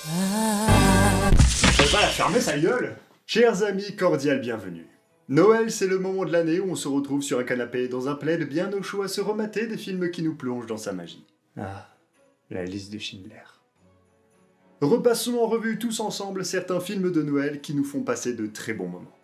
Je vais pas la fermer sa gueule. Chers amis, cordial bienvenue. Noël, c'est le moment de l'année où on se retrouve sur un canapé dans un plaid bien au chaud à se remater des films qui nous plongent dans sa magie. Ah, la liste de Schindler. Repassons en revue tous ensemble certains films de Noël qui nous font passer de très bons moments.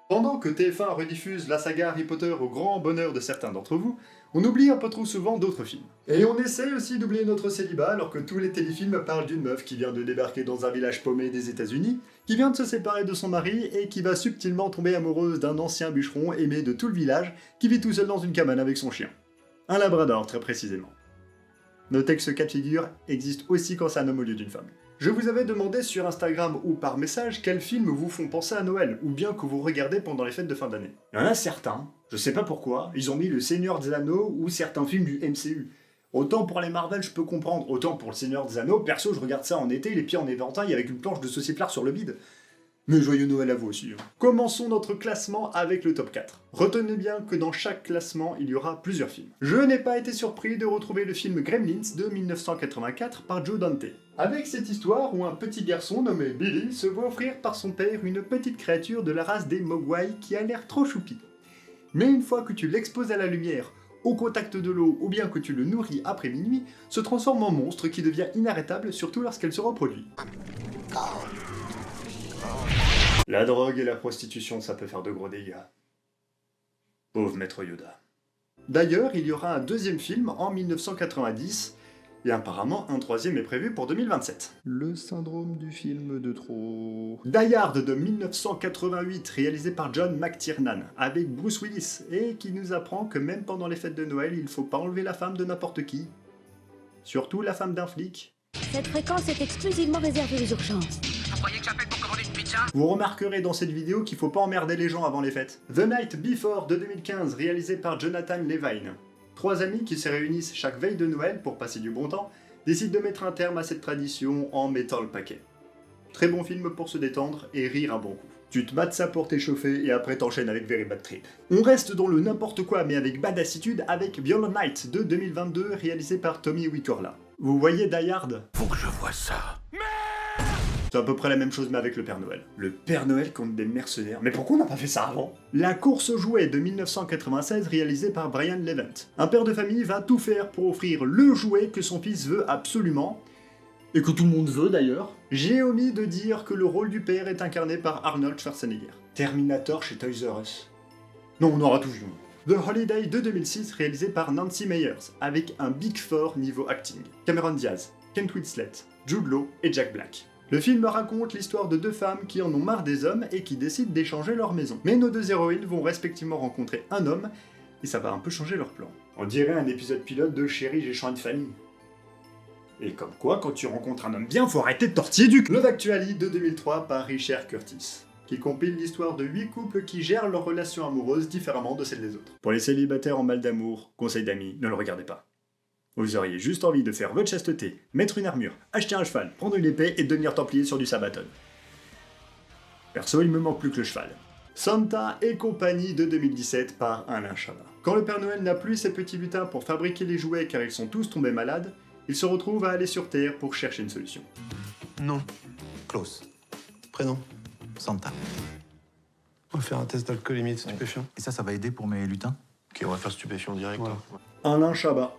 Pendant que TF1 rediffuse la saga Harry Potter au grand bonheur de certains d'entre vous, on oublie un peu trop souvent d'autres films. Et on essaye aussi d'oublier notre célibat alors que tous les téléfilms parlent d'une meuf qui vient de débarquer dans un village paumé des États-Unis, qui vient de se séparer de son mari et qui va subtilement tomber amoureuse d'un ancien bûcheron aimé de tout le village qui vit tout seul dans une cabane avec son chien. Un labrador, très précisément. Notez que ce cas de figure existe aussi quand c'est un homme au lieu d'une femme. Je vous avais demandé sur Instagram ou par message quels films vous font penser à Noël, ou bien que vous regardez pendant les fêtes de fin d'année. Il y en a certains, je sais pas pourquoi, ils ont mis le Seigneur des Anneaux ou certains films du MCU. Autant pour les Marvel je peux comprendre, autant pour le Seigneur des Anneaux, perso je regarde ça en été, les pieds en éventail avec une planche de sauciflard sur le bide. Mais joyeux Noël à vous aussi. Commençons notre classement avec le top 4. Retenez bien que dans chaque classement, il y aura plusieurs films. Je n'ai pas été surpris de retrouver le film Gremlins de 1984 par Joe Dante. Avec cette histoire où un petit garçon nommé Billy se voit offrir par son père une petite créature de la race des Mogwai qui a l'air trop choupi. Mais une fois que tu l'exposes à la lumière, au contact de l'eau ou bien que tu le nourris après minuit, se transforme en monstre qui devient inarrêtable surtout lorsqu'elle se reproduit. La drogue et la prostitution, ça peut faire de gros dégâts. Pauvre maître Yoda. D'ailleurs, il y aura un deuxième film en 1990, et apparemment un troisième est prévu pour 2027. Le syndrome du film de trop... Die Hard de 1988, réalisé par John McTiernan, avec Bruce Willis, et qui nous apprend que même pendant les fêtes de Noël, il faut pas enlever la femme de n'importe qui. Surtout la femme d'un flic. Cette fréquence est exclusivement réservée aux urgences. Vous croyez que j'appelle pour commander une pizza? Vous remarquerez dans cette vidéo qu'il faut pas emmerder les gens avant les fêtes. The Night Before de 2015, réalisé par Jonathan Levine. Trois amis qui se réunissent chaque veille de Noël pour passer du bon temps, décident de mettre un terme à cette tradition en mettant le paquet. Très bon film pour se détendre et rire un bon coup. Tu te mates ça pour t'échauffer et après t'enchaînes avec Very Bad Trip. On reste dans le n'importe quoi mais avec badassitude avec Violent Night de 2022, réalisé par Tommy Wirkola. Vous voyez Die Hard ? Faut que je vois ça. C'est à peu près la même chose mais avec le Père Noël. Le Père Noël contre des mercenaires. Mais pourquoi on n'a pas fait ça avant ? La course aux jouets de 1996 réalisée par Brian Levent. Un père de famille va tout faire pour offrir le jouet que son fils veut absolument, et que tout le monde veut d'ailleurs. J'ai omis de dire que le rôle du père est incarné par Arnold Schwarzenegger. Terminator chez Toys R Us. Non, on aura tout vu. The Holiday de 2006 réalisé par Nancy Meyers, avec un Big Four niveau acting. Cameron Diaz, Kate Winslet, Jude Law et Jack Black. Le film raconte l'histoire de deux femmes qui en ont marre des hommes et qui décident d'échanger leur maison. Mais nos deux héroïnes vont respectivement rencontrer un homme, et ça va un peu changer leur plan. On dirait un épisode pilote de Chérie, j'ai changé de famille. Et comme quoi, quand tu rencontres un homme bien, faut arrêter de tortiller du cul. Love Actually de 2003 par Richard Curtis, qui compile l'histoire de 8 couples qui gèrent leurs relations amoureuses différemment de celles des autres. Pour les célibataires en mal d'amour, conseil d'amis, ne le regardez pas. Vous auriez juste envie de faire votre chasteté, mettre une armure, acheter un cheval, prendre une épée et devenir templier sur du Sabaton. Perso, il me manque plus que le cheval. Santa et compagnie de 2017 par Alain Chabat. Quand le Père Noël n'a plus ses petits lutins pour fabriquer les jouets car ils sont tous tombés malades, il se retrouve à aller sur Terre pour chercher une solution. Non. Klaus. Prénom Santa. On va faire un test d'alcoolémie de stupéfiant. Et ça va aider pour mes lutins? Ok, on va faire stupéfiant direct. Ouais. hein. Alain Chabat.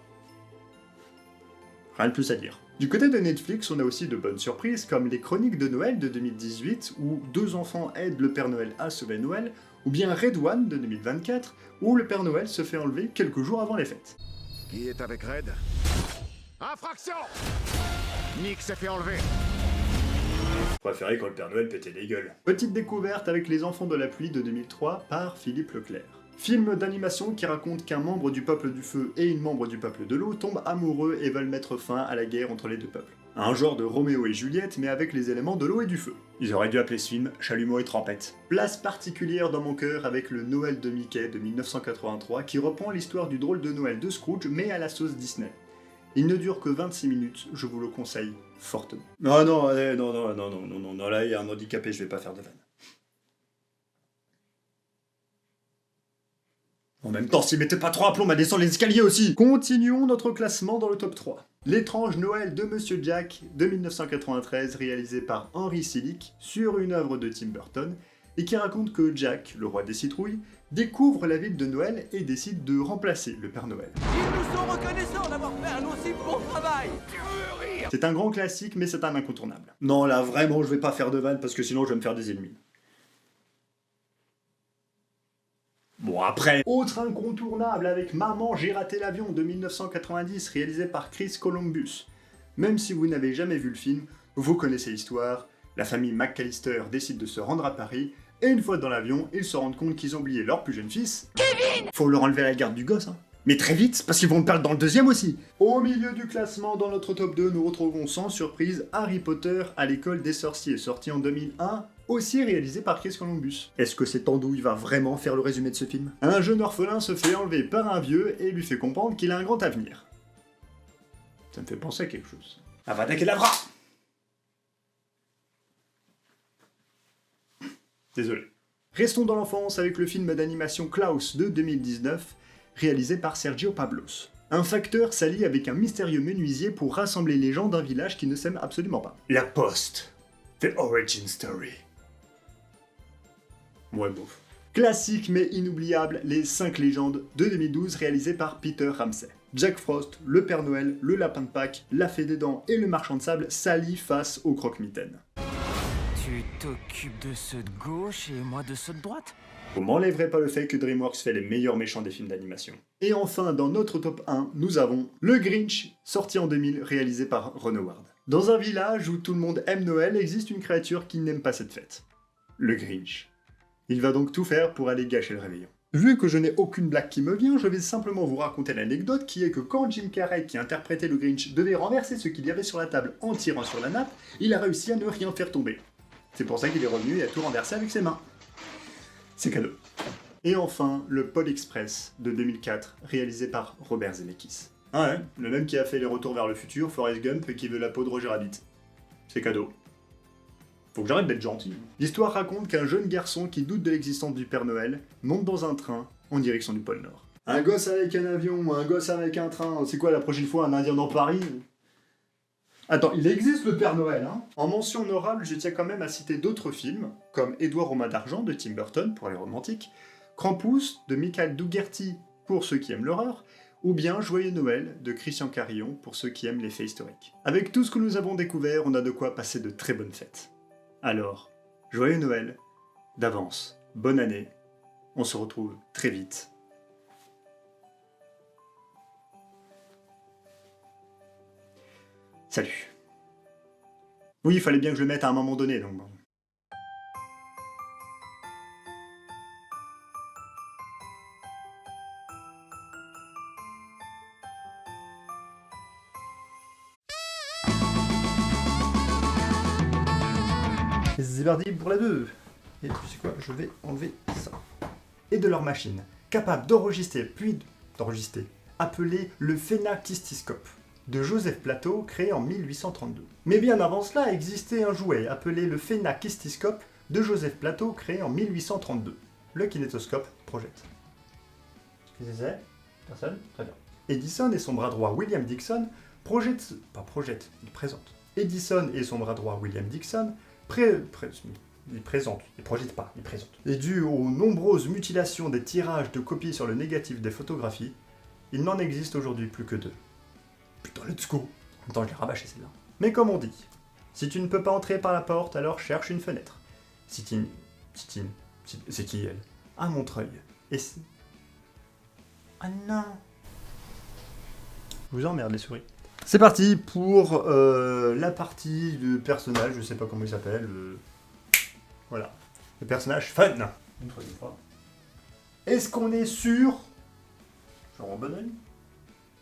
Rien de plus à dire. Du côté de Netflix, on a aussi de bonnes surprises comme Les Chroniques de Noël de 2018, où deux enfants aident le Père Noël à sauver Noël, ou bien Red One de 2024, où le Père Noël se fait enlever quelques jours avant les fêtes. Qui est avec Red? Infraction! Nick s'est fait enlever. Préféré quand le Père Noël pétait des gueules. Petite découverte avec Les Enfants de la Pluie de 2003 par Philippe Leclerc. Film d'animation qui raconte qu'un membre du peuple du feu et une membre du peuple de l'eau tombent amoureux et veulent mettre fin à la guerre entre les deux peuples. Un genre de Roméo et Juliette mais avec les éléments de l'eau et du feu. Ils auraient dû appeler ce film Chalumeau et Trompette. Place particulière dans mon cœur avec le Noël de Mickey de 1983 qui reprend l'histoire du drôle de Noël de Scrooge mais à la sauce Disney. Il ne dure que 26 minutes, je vous le conseille fortement. Non, là il y a un handicapé, je vais pas faire de vanne. En même temps, s'il mettait pas trop à plomb à descendre les escaliers aussi. Continuons notre classement dans le top 3. L'étrange Noël de Monsieur Jack de 1993, réalisé par Henry Selick sur une œuvre de Tim Burton, et qui raconte que Jack, le roi des citrouilles, découvre la ville de Noël et décide de remplacer le Père Noël. Ils nous sont reconnaissants d'avoir fait un aussi bon travail. C'est un grand classique, mais c'est un incontournable. Non, là, vraiment, je vais pas faire de vanne parce que sinon je vais me faire des ennemis. Bon, après, autre incontournable avec Maman, j'ai raté l'avion de 1990, réalisé par Chris Columbus. Même si vous n'avez jamais vu le film, vous connaissez l'histoire. La famille McAllister décide de se rendre à Paris, et une fois dans l'avion, ils se rendent compte qu'ils ont oublié leur plus jeune fils. Kevin! Faut leur enlever la garde du gosse, hein. Mais très vite, parce qu'ils vont le perdre dans le deuxième aussi. Au milieu du classement, dans notre top 2, nous retrouvons sans surprise Harry Potter à l'école des sorciers, sorti en 2001, aussi réalisé par Chris Columbus. Est-ce que cette andouille va vraiment faire le résumé de ce film? Un jeune orphelin se fait enlever par un vieux et lui fait comprendre qu'il a un grand avenir. Ça me fait penser à quelque chose. Avada Kedavra! Désolé. Restons dans l'enfance avec le film d'animation Klaus de 2019, réalisé par Sergio Pablos. Un facteur s'allie avec un mystérieux menuisier pour rassembler les gens d'un village qui ne s'aiment absolument pas. La Poste. The Origin Story. Ouais, bof. Classique mais inoubliable, les 5 légendes de 2012 réalisées par Peter Ramsey. Jack Frost, le Père Noël, le Lapin de Pâques, la Fée des Dents et le Marchand de Sable s'allient face au Croque-Mitaine. Tu t'occupes de ceux de gauche et moi de ceux de droite? Vous m'enlèverez pas le fait que DreamWorks fait les meilleurs méchants des films d'animation. Et enfin, dans notre top 1, nous avons Le Grinch, sorti en 2000, réalisé par Ron Howard. Dans un village où tout le monde aime Noël, existe une créature qui n'aime pas cette fête. Le Grinch. Il va donc tout faire pour aller gâcher le réveillon. Vu que je n'ai aucune blague qui me vient, je vais simplement vous raconter l'anecdote qui est que quand Jim Carrey, qui interprétait le Grinch, devait renverser ce qu'il y avait sur la table en tirant sur la nappe, il a réussi à ne rien faire tomber. C'est pour ça qu'il est revenu et a tout renversé avec ses mains. C'est cadeau. Et enfin, le Pôle Express de 2004, réalisé par Robert Zemeckis. Ah ouais, le même qui a fait Les Retours vers le futur, Forrest Gump et qui veut la peau de Roger Rabbit. C'est cadeau. Faut que j'arrête d'être gentil. L'histoire raconte qu'un jeune garçon qui doute de l'existence du Père Noël monte dans un train en direction du pôle Nord. Un gosse avec un avion, un gosse avec un train, c'est quoi la prochaine fois, un Indien dans Paris? Attends, il existe le Père Noël, hein? En mention honorable, je tiens quand même à citer d'autres films, comme Édouard aux mains d'argent de Tim Burton pour les romantiques, Krampus de Michael Dougherty pour ceux qui aiment l'horreur, ou bien Joyeux Noël de Christian Carillon pour ceux qui aiment les faits historiques. Avec tout ce que nous avons découvert, on a de quoi passer de très bonnes fêtes. Alors, Joyeux Noël, d'avance, bonne année, on se retrouve très vite. Salut. Oui, il fallait bien que je le mette à un moment donné, donc bon. C'est parti pour la 2. Et tu sais quoi, je vais enlever ça. Et de leur machine, capable d'enregistrer, puis d'enregistrer, appelé le phénakistyscope, de Joseph Plateau, créé en 1832. Mais bien avant cela, existait un jouet appelé le phénakistyscope de Joseph Plateau, créé en 1832. Le kinétoscope projette. Qu'est-ce que c'est? Personne? Très bien. Edison et son bras droit William Dixon il présente. Edison et son bras droit William Dixon il présente. Et dû aux nombreuses mutilations des tirages de copies sur le négatif des photographies, il n'en existe aujourd'hui plus que 2. Putain, let's go! Attends, je l'ai rabâché celle-là. Mais comme on dit, si tu ne peux pas entrer par la porte, alors cherche une fenêtre. C'est qui elle? À Montreuil. Et c'est... Ah non! Je vous emmerde les souris. C'est parti pour la partie de personnage, je sais pas comment il s'appelle. Voilà. Le personnage fun! Une troisième fois. Est-ce qu'on est sûr... Je rends bon oeil.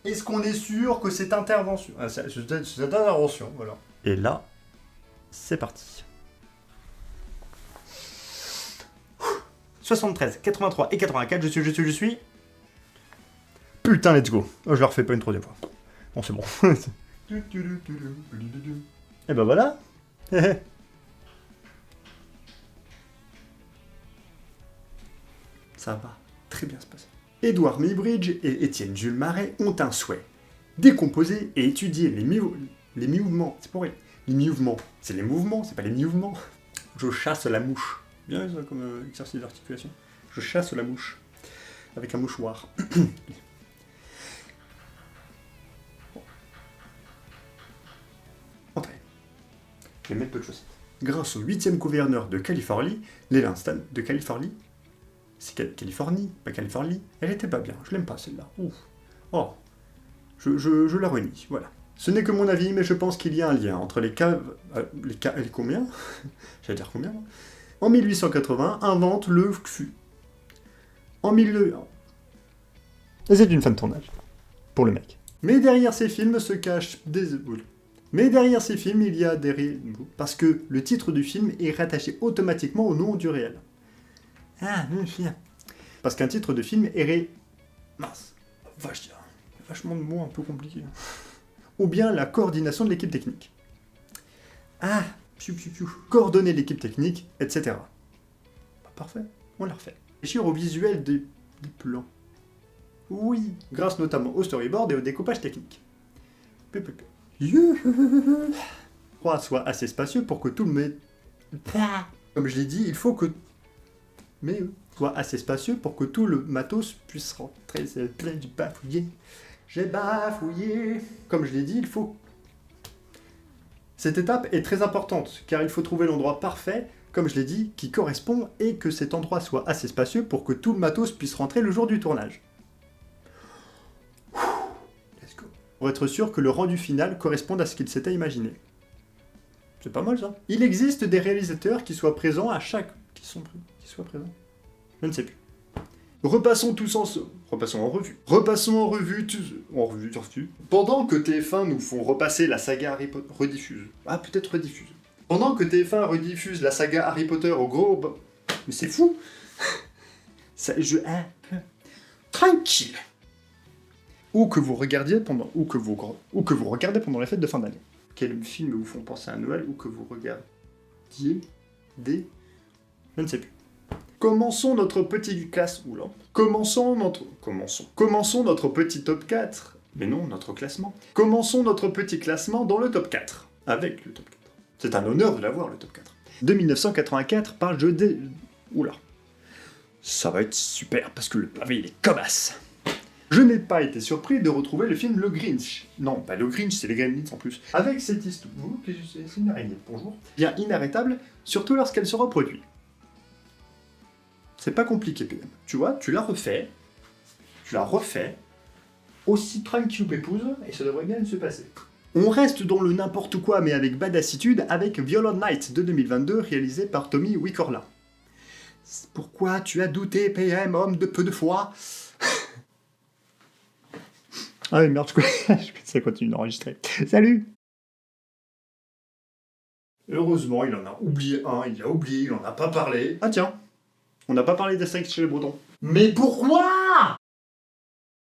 Est-ce qu'on est sûr que cette intervention... cette intervention, voilà. Et là, c'est parti. 73, 83 et 84, je suis... Putain, let's go. Oh, je le refais pas une troisième fois. Bon, c'est bon. Et ben voilà. Ça va très bien se passer. Édouard Muybridge et Étienne Jules Marais ont un souhait. Décomposer et étudier les mouvements. C'est pour rien. Les mouvements. C'est les mouvements, c'est pas les mouvements. Je chasse la mouche. Bien ça comme exercice d'articulation. Je chasse la mouche. Avec un mouchoir. Entrez. Je vais mettre peu de chaussettes. Grâce au 8e gouverneur de Californie, Leland Stanley, de Californie. C'est Californie, pas Californie. Elle était pas bien, je l'aime pas celle-là. Ouf. Oh. Je la renie, voilà. Ce n'est que mon avis, mais je pense qu'il y a un lien entre les caves... les combien? J'allais dire combien, moi. En 1880, invente le FU. En 1000... C'est une fin de tournage. Pour le mec. Mais derrière ces films se cachent des... Mais derrière ces films, il y a des... Parce que le titre du film est rattaché automatiquement au nom du réel. Ah, bien. Parce qu'un titre de film est mince. Vachement de mots un peu compliqués. Ou bien la coordination de l'équipe technique. Ah, coordonner l'équipe technique, etc. Bah, parfait, on l'a refait. Réfléchir au visuel des plans. Oui, grâce notamment au storyboard et au découpage technique. Soit assez spacieux pour que tout le... Comme je l'ai dit, il faut que... Mais soit assez spacieux pour que tout le matos puisse rentrer. C'est plein du bafouillé. J'ai bafouillé. Comme je l'ai dit, il faut... Cette étape est très importante, car il faut trouver l'endroit parfait, comme je l'ai dit, qui correspond, et que cet endroit soit assez spacieux pour que tout le matos puisse rentrer le jour du tournage. Let's go. Pour être sûr que le rendu final corresponde à ce qu'il s'était imaginé. C'est pas mal ça. Il existe des réalisateurs qui soient présents à chaque... Qui soient présents. Je ne sais plus. Repassons tous ensemble. Repassons en revue. Repassons en revue tous. Pendant que TF1 nous font repasser la saga Harry Potter... Rediffuse. Ah, peut-être rediffuse. Pendant que TF1 rediffuse la saga Harry Potter au gros... Mais c'est fou. Tranquille. Ou que vous regardiez pendant... Ou que vous regardez pendant les fêtes de fin d'année. Quels films vous font penser à Noël ou que vous regardiez des... Je ne sais plus. Commençons notre petit classe... Oula. Commençons notre petit top 4. Mais non, notre classement. Commençons notre petit classement dans le top 4. Avec le top 4. C'est un honneur de l'avoir, le top 4. De 1984 par le jeu des... Oula. Ça va être super, parce que le pavé, il est comme as. Je n'ai pas été surpris de retrouver le film Le Grinch. Non, pas Le Grinch, c'est les Gremlins en plus. Avec cette histoire... C'est une araignée, bonjour. Bien inarrêtable, surtout lorsqu'elle se reproduit. C'est pas compliqué, PM. Tu vois, tu la refais, aussi tranquille pépouse, et ça devrait bien se passer. On reste dans le n'importe quoi, mais avec badassitude, avec Violent Night de 2022, réalisé par Tommy Wikorla. Pourquoi tu as douté, PM, homme de peu de foi? Ah mais merde, ça continue d'enregistrer. Salut! Heureusement, il en a oublié un, il en a pas parlé. Ah tiens, on n'a pas parlé d'Astérix chez les Bretons. Mais pourquoi?